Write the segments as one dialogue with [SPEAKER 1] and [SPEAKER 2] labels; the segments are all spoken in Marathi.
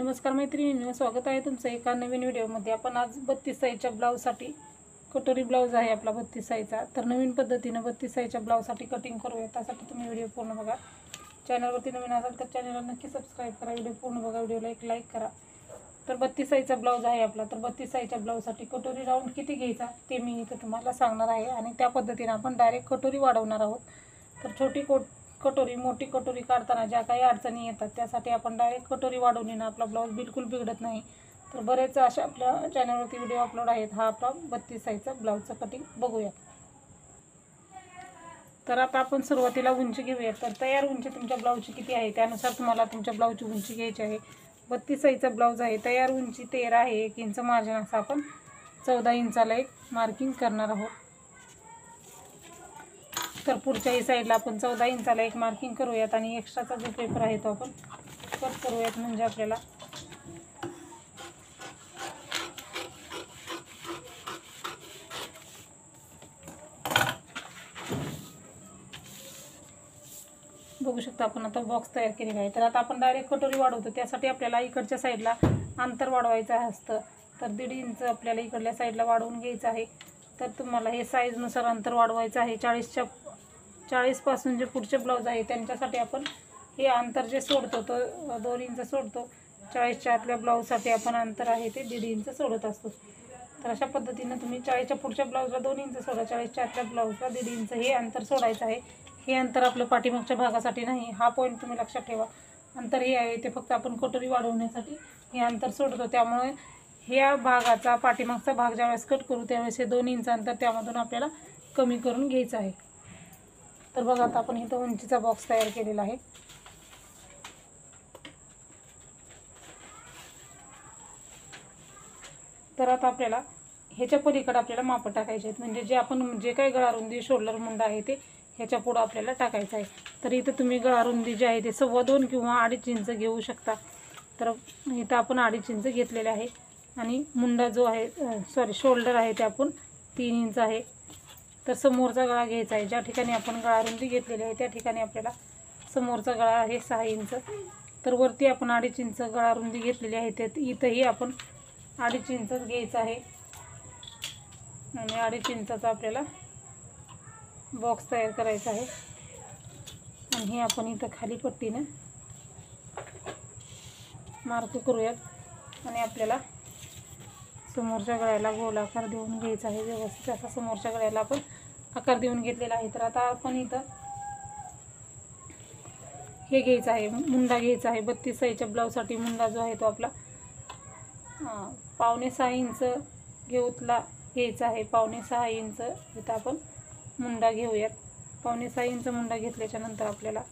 [SPEAKER 1] नमस्कार मैत्रिणींनो, स्वागत आहे तुमचं एका नवीन व्हिडिओमध्ये। आपण आज 32 साईजच्या ब्लाऊजसाठी कटोरी ब्लाऊज आहे आपला 32 साईजचा, तर नवीन पद्धतीने 32 साईजच्या ब्लाऊजसाठी कटिंग करूया। त्यासाठी तुम्ही व्हिडिओ पूर्ण बघा। चॅनलवरती नवीन असाल तर चॅनलला नक्की सबस्क्राइब करा, व्हिडिओ पूर्ण बघा, व्हिडिओला एक लाईक करा। तर 32 साईजचा ब्लाऊज आहे आपला। तर 32 साईजच्या ब्लाऊजसाठी कटोरी राऊंड किती घ्यायचा ते मी इथे तुम्हाला सांगणार आहे आणि त्या पद्धतीने आपण डायरेक्ट कटोरी वाढवणार आहोत। तर छोटी कटोरी मोठी कटोरी काढताना ज्या काही अडचणी येतात त्यासाठी आपण डायरेक्ट कटोरी वाढवली ना आपला ब्लाऊज बिलकुल बिघडत नाही। तर बरेच अशा आपल्या चॅनलवरती व्हिडिओ अपलोड आहेत। हा आपला 32 साईजचा ब्लाऊजचा कटिंग बघूया। तर आता आपण सुरुवातीला उंची घेऊया। तर तयार उंची तुमच्या ब्लाऊजची किती आहे त्यानुसार तुम्हाला तुमच्या ब्लाऊजची उंची घ्यायची आहे। 32 साईजचा ब्लाऊज आहे, तयार उंची 13 आहे। 1 इंच मार्जिन असं आपण 14 इंचाला एक मार्किंग करणार आहोत। तर पुढच्याही साईडला आपण 14 इंचाला एक मार्किंग करूयात आणि एक्स्ट्राचा जो पेपर आहे तो आपण कट करूयात, म्हणजे आपल्याला बघू शकता आपण आता बॉक्स तयार केलेला आहे। तर आता आपण डायरेक्ट कटोरी वाढवतो, त्यासाठी आपल्याला इकडच्या साईडला अंतर वाढवायचं असतं। तर 1.5 इंच आपल्याला इकडल्या साईडला वाढवून घ्यायचं आहे। तर तुम्हाला हे साईजनुसार अंतर वाढवायचं आहे। 40 पासून जे पुढचे ब्लाऊज आहे त्यांच्यासाठी आपण हे अंतर जे सोडतो तो 2 इंच सोडतो। 40च्या आतल्या ब्लाऊजसाठी आपण अंतर आहे ते 1.5 इंच सोडत असतो। तर अशा पद्धतीने तुम्ही 40च्या पुढच्या ब्लाऊजला 2 इंच सोडा, 40च्या आतल्या ब्लाऊजला 1.5 इंच हे अंतर सोडायचं आहे। हे अंतर आपलं पाठीमागच्या भागासाठी नाही, हा पॉईंट तुम्ही लक्षात ठेवा। अंतर हे आहे ते फक्त आपण कटोरी वाढवण्यासाठी हे अंतर सोडतो, त्यामुळे ह्या भागाचा पाठीमागचा भाग ज्यावेळेस कट करू त्यावेळेस हे 2 इंच अंतर त्यामधून आपल्याला कमी करून घ्यायचं आहे। तर बघा आता आपण इथं उंचीचा बॉक्स तयार केलेला आहे। तर आता आपल्याला ह्याच्या पलीकडे आपल्याला माप टाकायचे आहेत, म्हणजे जे आपण जे काही गळारुंदी शोल्डर मुंडा आहे ते ह्याच्या पुढं आपल्याला टाकायचं आहे। तर इथं तुम्ही गळारुंदी जे आहे ते 2.25 किंवा 2.5 इंच घेऊ शकता। तर इथं आपण 2.5 इंच घेतलेले आहे आणि मुंडा जो आहे शोल्डर आहे ते आपण 3 इंच आहे। तर समोरचा गळा घ्यायचा आहे, ज्या ठिकाणी आपण गळारुंदी घेतलेली आहे त्या ठिकाणी आपल्याला समोरचा गळा आहे 6 इंच। तर वरती आपण 2.5 इंच गळारुंदी घेतलेली आहे, ते इथंही आपण 2.5 इंचच घ्यायचं आहे आणि 2.5 इंचाचा आपल्याला बॉक्स तयार करायचा आहे। आणि हे आपण इथं खाली पट्टीने मार्क करूयात आणि आपल्याला समोरच्या गळ्याला गोल आकार देऊन घ्यायचा आहे व्यवस्थित। असा समोरच्या गळ्याला आपण आकार देऊन घेतलेला आहे। तर आता आपण इथं हे घ्यायचं आहे, मुंडा घ्यायचा आहे। 32 साईजच्या ब्लाऊजसाठी मुंडा जो आहे तो आपला 5.5 इंच घ्यायचा आहे। 5.5 इंच इथं आपण मुंडा घेऊयात। 5.5 इंच मुंडा घेतल्याच्या नंतर आपल्याला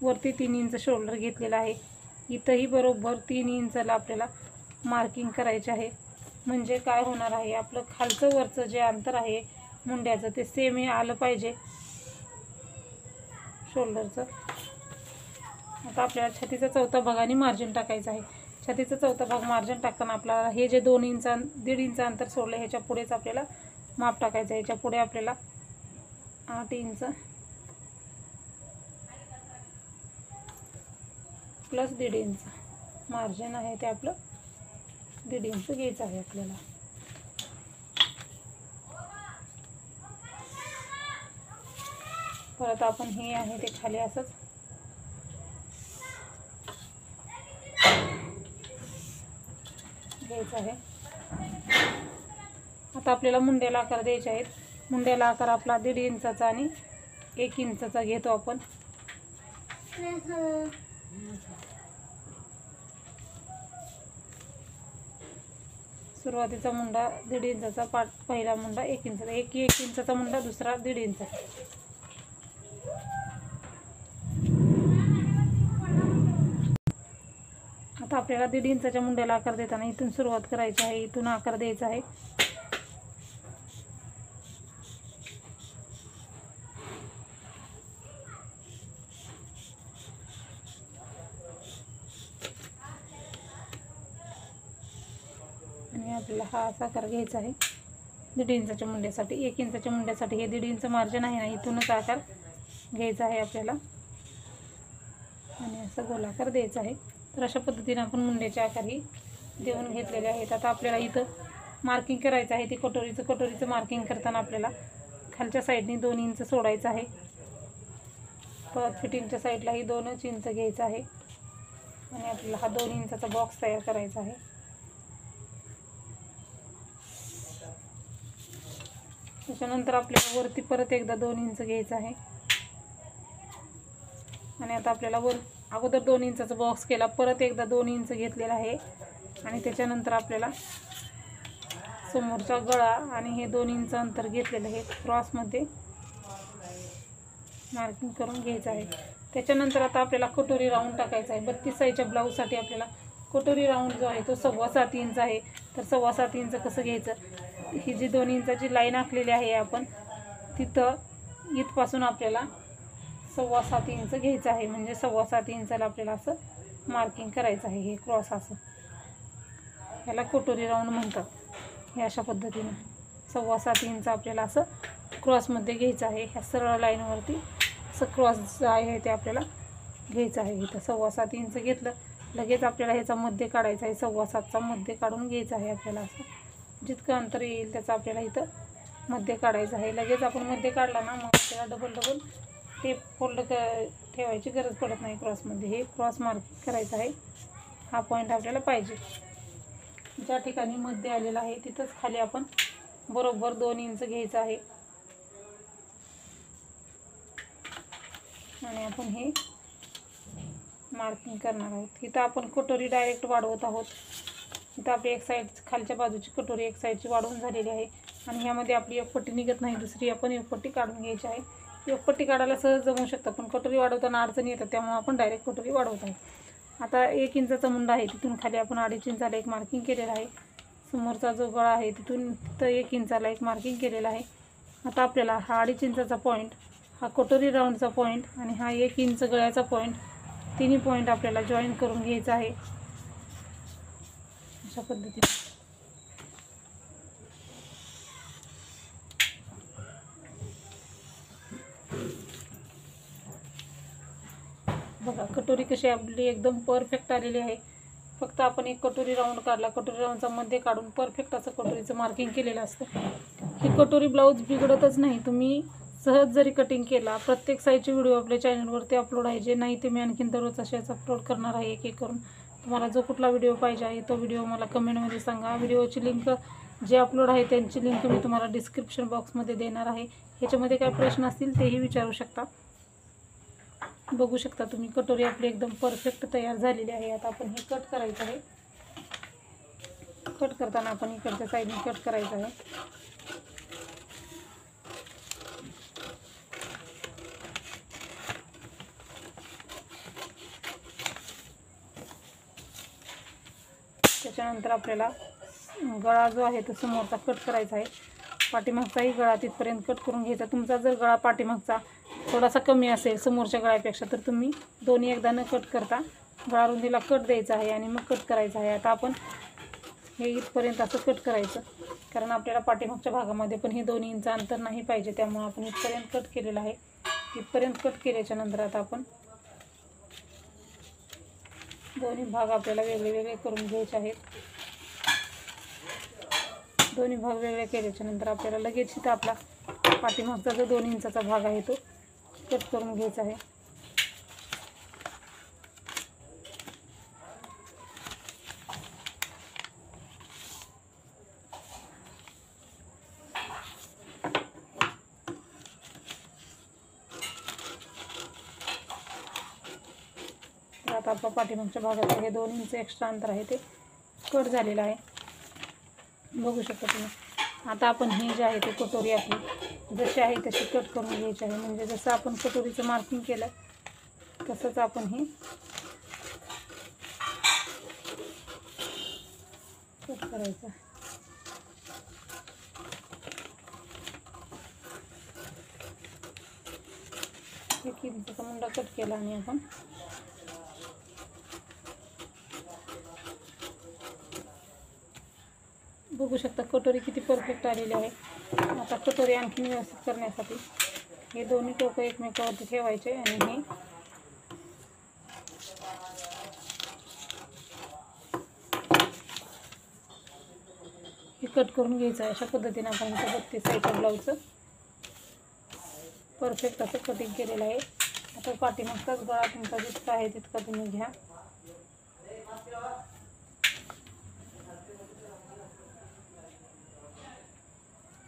[SPEAKER 1] वरती 3 इंच शोल्डर घेतलेला आहे। इथंही बरोबर 3 इंचाला आपल्याला मार्किंग करायचे आहे, म्हणजे काय होणार आहे आपलं खालचं वरचं जे अंतर आहे मुंड्याचं ते सेम हे आलं पाहिजे शोल्डरचं। आता आपल्याला छातीचा चौथा भाग आणि मार्जिन टाकायचं आहे। छातीचा चौथा भाग मार्जिन टाकताना आपल्याला हे जे 1.5 इंच अंतर सोडलं ह्याच्या पुढेच आपल्याला माप टाकायचं आहे। ह्याच्या पुढे आपल्याला 8 इंच प्लस 1.5 इंच मार्जिन आहे ते आपलं 1.5 इंच घ्यायचं आहे आपल्याला। परत आपण हे आहे ते खाली असंच घ्यायचं आहे। आता आपल्याला मुंड्याला आकार द्यायचे आहेत। मुंड्याला आकार आपला 1.5 इंचाचा आणि 1 इंचाचा घेतो आपण। सुरुवातीचा मुंडा 1.5 इंचाचा, पहिला मुंडा 1 इंचाचा, 1 इंचाचा मुंडा, दुसरा 1.5 इंच। आता आपल्याला 1.5 इंचाच्या मुंड्याला आकार देताना इथून सुरुवात करायची आहे, इथून आकार द्यायचा आहे। आणि आपल्याला हा असा आकार घ्यायचा आहे 1.5 इंचाच्या मुंड्यासाठी। 1 इंचाच्या मुंड्यासाठी हे 1.5 इंच मार्जिन आहे ना, इथूनच आकार घ्यायचा आहे आपल्याला आणि असं गोलाकार द्यायचा आहे। तर अशा पद्धतीने आपण मुंड्याचे आकार ही देऊन घेतलेले आहेत. आता आपल्याला इथं मार्किंग करायचं आहे. ती कटोरीचं मार्किंग करताना आपल्याला खालच्या साईडने 2 इंच सोडायचं आहे. परत फिटिंगच्या साईडलाही 2 इंच घ्यायचं आहे आणि आपल्याला हा 2 इंचाचा बॉक्स तयार करायचा आहे. त्याच्यानंतर आपल्याला वरती परत एकदा 2 इंच घ्यायचं आहे आणि आता आपल्याला अगोदर 2 इंचाचा बॉक्स केला, परत एकदा 2 इंच घेतलेला आहे आणि त्याच्यानंतर आपल्याला समोरचा गळा आणि हे 2 इंच अंतर घेतलेलं आहे क्रॉसमध्ये मार्किंग करून घ्यायचं आहे. त्याच्यानंतर आता आपल्याला कटोरी राऊंड टाकायचा आहे. 32 साईजच्या ब्लाऊजसाठी आपल्याला कटोरी राऊंड जो आहे तो 7.25 इंच आहे. तर 7.25 इंच कसं घ्यायचं, ही जी 2 इंचाची लाईन आखलेली आहे आपण तिथं इथपासून आपल्याला 7.25 इंच घ्यायचं आहे. म्हणजे 7.25 इंचाला आपल्याला असं मार्किंग करायचं आहे. हे क्रॉस असं याला कटोरी राऊंड म्हणतात. हे अशा पद्धतीनं 7.25 इंच आपल्याला असं क्रॉसमध्ये घ्यायचं आहे. ह्या सरळ लाईनवरती असं क्रॉस जे आहे ते आपल्याला घ्यायचं आहे. इथं 7.25 इंच घेतलं, लगेच आपल्याला ह्याचा मध्य काढायचा आहे. 7.25चा मध्य काढून घ्यायचा आहे आपल्याला. असं जितकं अंतर येईल त्याचा आपल्याला इथं मध्य काढायचं आहे. लगेच आपण मध्य काढला ना मग आपल्याला डबल टेप फोल्ड ठेवायची गरज पडत नाही क्रॉसमध्ये. हे क्रॉस मार्किंग करायचं आहे. हा पॉईंट आपल्याला पाहिजे. ज्या ठिकाणी मध्य आलेला आहे तिथंच खाली आपण बरोबर 2 इंच घ्यायचं आहे आणि आपण हे मार्किंग करणार आहोत. इथं आपण कटोरी डायरेक्ट वाढवत आहोत. इथं आपली एक साईड खालच्या बाजूची कटोरी एक साईडची वाढवून झालेली आहे आणि ह्यामध्ये आपली एक पट्टी निघत नाही, दुसरी आपण एक पट्टी काढून घ्यायची आहे. एक पट्टी काढायला सहज जमू शकतं, पण कटोरी वाढवताना अडचणी येतात, त्यामुळे आपण डायरेक्ट कटोरी वाढवत आहोत. आता 1 इंचाचा मुंडा आहे, तिथून खाली आपण 2.5 इंचाला एक मार्किंग केलेलं आहे. समोरचा जो गळा आहे तिथून तर 1 इंचाला एक मार्किंग केलेलं आहे. आता आपल्याला हा 2.5 इंचाचा पॉईंट, हा कटोरी राऊंडचा पॉईंट आणि हा 1 इंच गळ्याचा पॉईंट, तिन्ही पॉईंट आपल्याला जॉईन करून घ्यायचा आहे अशा पद्धतीने. बघा कटोरी कशी आपली एकदम परफेक्ट आलेली आहे. फक्त आपण एक कटोरी राऊंड काढला, कटोरी राऊंडचा मध्ये काढून परफेक्ट असं कटोरीचं मार्किंग केलेलं असतं. ही कटोरी ब्लाऊज बिघडतच नाही. तुम्ही सहज जरी कटिंग केला, प्रत्येक साईजचे व्हिडिओ आपल्या चॅनलवरती अपलोड आहे. जे नाही ते मी आणखीन दररोज असेच अपलोड करणार आहे एक एक करून. तुम्हाला जो कुठला व्हिडिओ पाहिजे आहे तो व्हिडिओ मला कमेंटमध्ये सांगा. व्हिडिओची लिंक जे अपलोड आहे त्यांची लिंक मी तुम्हाला डिस्क्रिप्शन बॉक्समध्ये देणार आहे. ह्याच्यामध्ये काय प्रश्न असतील तेही विचारू शकता. बघू शकता तुम्ही कटोरी आपली एकदम परफेक्ट तयार झालेली आहे. आता आपण हे कट करायचं आहे. कट करताना आपण इकडच्या साईडने कट करायचं आहे. त्याच्यानंतर आपल्याला गळा जो आहे तो समोरचा कट करायचा आहे. पाठीमागचाही गळा तिथपर्यंत कट करून घ्यायचा. तुमचा जर गळा पाठीमागचा थोडासा कमी असेल समोरच्या गळ्यापेक्षा तर तुम्ही दोन्ही एकदा न कट करता गळा रुंदीला कट द्यायचा आहे आणि मग कट करायचा आहे. आता आपण हे इथपर्यंत असं कट करायचं, कारण आपल्याला पाठीमागच्या भागामध्ये पण हे 2 इंच अंतर नाही पाहिजे, त्यामुळे आपण इथपर्यंत कट केलेलं आहे. इथपर्यंत कट केल्याच्या नंतर आता आपण दोन्ही भाग आपल्याला वेगळे वेगळे करून घ्यायचे आहेत. दोन्ही भाग वेगळे केल्याच्या नंतर आपल्याला लगेच इथं आपला पाठीमागचा जो 2 इंचाचा भाग आहे तो कट करून घ्यायचा आहे. तर आता आपल्या पाठीमागच्या भागात हे 2 इंच एक्स्ट्रा अंतर आहे ते कट झालेलं आहे. बघू शकता तुम्ही. आता आपण हे जे आहे ते कटोरी आपली जशी आहे तशी कट करून घ्यायची आहे. म्हणजे जसं आपण कटोरीचं मार्किंग केलं तसंच आपण हे कट करायचं. 1 इंचाचा मुंडा कट केला आणि आपण बघू शकता कटोरी किती परफेक्ट आलेली आहे. आता कटोरी आणखी व्यवस्थित करण्यासाठी हे दोन्ही टोकं एकमेकावरती ठेवायचे आणि हे हे कट करून घ्यायचं आहे. अशा पद्धतीने आपण इथं 32 साईजच्या ब्लाऊजचं परफेक्ट असं कटिंग केलेलं आहे. आता पाठीमागचाच गळा तुमचा जितका आहे तितका तुम्ही घ्या.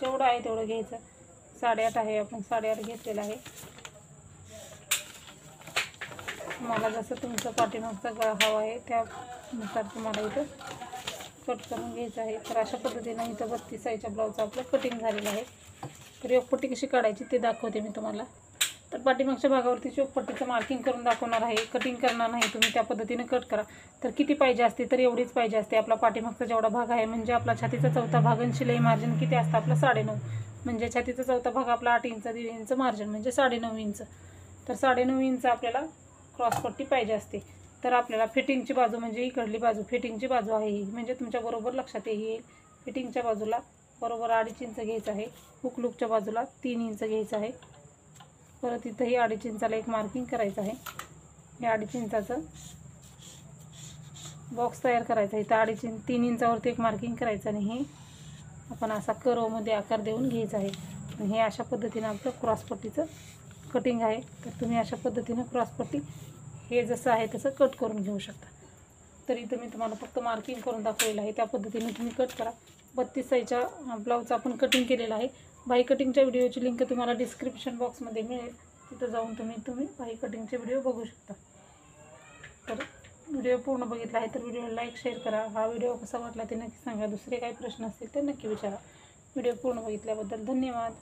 [SPEAKER 1] जेवढं आहे तेवढं घ्यायचं. 8.5 आहे, आपण 8.5 घेतलेला आहे. मला जसं तुमचं पाठीमागचा गळा हवा आहे त्यानुसार तुम्हाला इथं कट करून घ्यायचं आहे. तर अशा पद्धतीने इथं 32 साईजच्या ब्लाऊजचं आपलं कटिंग झालेलं आहे. तर योगपट्टी कशी काढायची ते दाखवते मी तुम्हाला. तर पाठीमागच्या भागावरती योगपट्टीचं मार्किंग करून दाखवणार आहे. कटिंग करणार नाही, तुम्ही त्या पद्धतीने कट करा. तर किती पाहिजे असते तर एवढीच पाहिजे असते. आपला पाठीमागचा जेवढा भाग आहे म्हणजे आपला छातीचा चौथा भाग आणि शिलाई मार्जिन किती असतं आपलं 9.5. म्हणजे छातीचा चौथा भाग आपला 8 इंच, 1.5 इंच मार्जिन म्हणजे 9.5 इंच. तर 9.5 इंच आपल्याला क्रॉसपट्टी पाहिजे असते. तर आपल्याला फिटिंगची बाजू म्हणजे इकडली बाजू फिटिंगची बाजू आहे ही, म्हणजे तुमच्या बरोबर लक्षात येईल. फिटिंगच्या बाजूला बरोबर 2.5 इंच घ्यायचं आहे. हुक लूकच्या बाजूला 3 इंच घ्यायचं आहे. परत इथंही 2.5 इंचाला एक मार्किंग करायचं आहे. हे 2.5 इंचाचं बॉक्स तयार करायचा आहे. इथं 3 इंचावरती एक मार्किंग करायचं आणि हे आपण असा कर्वमध्ये आकार देऊन घ्यायचा आहे. आणि हे अशा पद्धतीने आपलं क्रॉसपट्टीचं कटिंग आहे. तर तुम्ही अशा पद्धतीनं क्रॉसपट्टी हे जसं आहे तसं कट करून घेऊ शकता. तर इथं मी तुम्हाला फक्त मार्किंग करून दाखवलेलं आहे, त्या पद्धतीने तुम्ही कट करा. 32 साईजच्या ब्लाऊजचं आपण कटिंग केलेलं आहे. बाही कटिंगच्या व्हिडिओची लिंक तुम्हाला डिस्क्रिप्शन बॉक्समध्ये मिळेल. तिथं जाऊन तुम्ही बाही कटिंगचे व्हिडिओ बघू शकता. तर व्हिडिओ पूर्ण बघितला आहे तर व्हिडिओला लाईक शेअर करा. हा व्हिडिओ कसा वाटला ते नक्की सांगा. दुसरे काही प्रश्न असतील तर नक्की विचारा. व्हिडिओ पूर्ण बघितल्याबद्दल धन्यवाद.